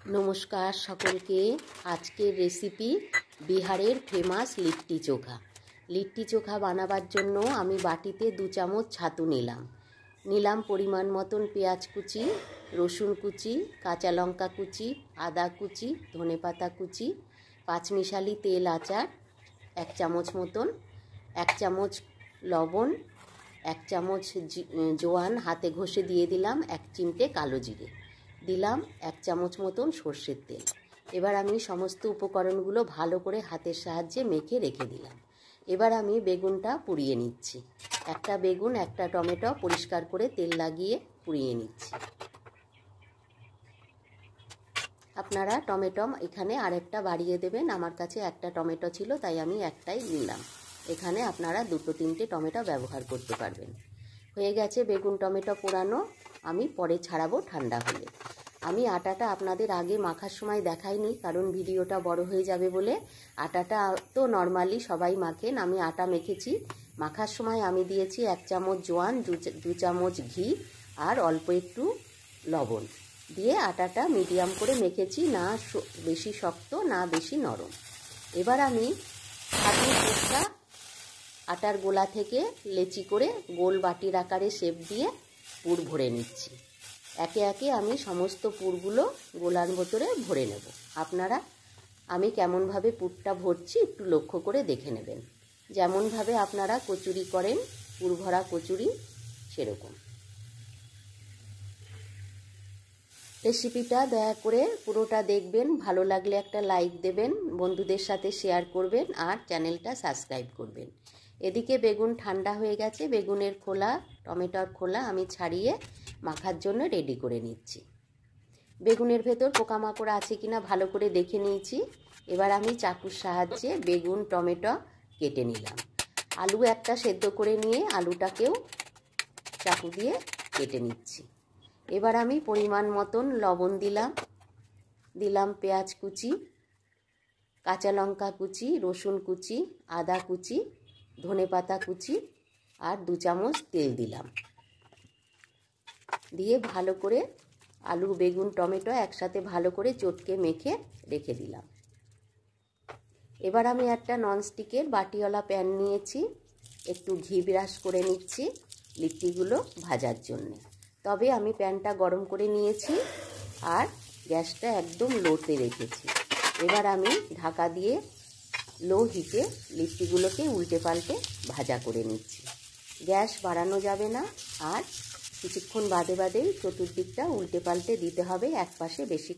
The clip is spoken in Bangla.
নমস্কার সকলকে। আজকের রেসিপি বিহারের ফেমাস লিট্টি চোখা। লিট্টি চোখা বানাবার জন্য আমি বাটিতে 2 চামচ ছাতু নিলাম পরিমাণ মতন পেঁয়াজ কুচি, রসুন কুচি, কাঁচা লঙ্কা কুচি, আদা কুচি, ধনেপাতা কুচি, পাঁচমিশালি তেল আচার 1 চামচ মতন, 1 চামচ লবণ, 1 চামচ জোয়ান হাতে ঘষে দিয়ে দিলাম, 1 চিমটে কালো জিরে দিলাম, 1 চামচ মতন সর্ষের তেল। এবার আমি সমস্ত উপকরণগুলো ভালো করে হাতের সাহায্যে মেখে রেখে দিলাম। এবার আমি বেগুনটা পুড়িয়ে নিচ্ছি। একটা বেগুন, একটা টমেটো পরিষ্কার করে তেল লাগিয়ে পুড়িয়ে নিচ্ছি। আপনারা টমেটো এখানে আরেকটা বাড়িয়ে দেবেন। আমার কাছে একটা টমেটো ছিল, তাই আমি একটাই নিলাম। এখানে আপনারা 2-3টে টমেটো ব্যবহার করতে পারবেন। হয়ে গেছে বেগুন টমেটো পোড়ানো, আমি পরে ছাড়াবো ঠান্ডা হলে। আমি আটাটা আপনাদের আগে মাখার সময় দেখাইনি, কারণ ভিডিওটা বড় হয়ে যাবে বলে। আটাটা তো নর্মালি সবাই মাখেন, আমি আটা মেখেছি। মাখার সময় আমি দিয়েছি 1 চামচ জোয়ান, 2 চামচ ঘি আর অল্প একটু লবণ দিয়ে আটাটা মিডিয়াম করে মেখেছি, না বেশি শক্ত না বেশি নরম। এবার আমি ছাতুর পুরটা আটার গোলা থেকে লেচি করে গোল বাটির আকারে শেপ দিয়ে পুর ভরে নিচ্ছি। একে একে আমি সমস্ত পুরগুলো গোলার ভেতরে ভরে নেব। আপনারা আমি কেমনভাবে পুরটা ভরছি একটু লক্ষ্য করে দেখে নেবেন। যেমনভাবে আপনারা কচুরি করেন, পুর ভরা কচুরি, সেরকম। রেসিপিটা দয়া করে পুরোটা দেখবেন, ভালো লাগলে একটা লাইক দেবেন, বন্ধুদের সাথে শেয়ার করবেন আর চ্যানেলটা সাবস্ক্রাইব করবেন। এদিকে বেগুন ঠান্ডা হয়ে গেছে, বেগুনের খোলা, টমেটোর খোলা আমি ছাড়িয়ে মাখার জন্য রেডি করে নিচ্ছি। বেগুনের ভেতর পোকামাকড় আছে কিনা ভালো করে দেখে নিয়েছি। এবার আমি চাকুর সাহায্যে বেগুন টমেটো কেটে নিলাম। আলু একটা সেদ্ধ করে নিয়ে আলুটাকেও চাকু দিয়ে কেটে নিচ্ছি। এবার আমি পরিমাণ মতন লবণ দিলাম পেঁয়াজ কুচি, কাঁচা লঙ্কা কুচি, রসুন কুচি, আদা কুচি, ধনেপাতা কুচি আর 2 চামচ তেল দিলাম। দিয়ে ভালো করে আলু বেগুন টমেটো একসাথে ভালো করে চটকে মেখে রেখে দিলাম। এবার আমি একটা ননস্টিকের বাটিওয়ালা প্যান নিয়েছি, একটু ঘি ব্রাশ করে নিচ্ছি লিট্টিগুলো ভাজার জন্যে। তবে আমি প্যানটা গরম করে নিয়েছি আর গ্যাসটা একদম লোতে রেখেছি। এবার আমি ঢাকা দিয়ে লো হিটে লিট্টিগুলোকে উল্টে পাল্টে ভাজা করে নিচ্ছি। গ্যাস বাড়ানো যাবে না, আর কিছুক্ষণ বাদে চতুর্দিকটা উল্টে পাল্টে দিতে হবে, এক পাশে বেশি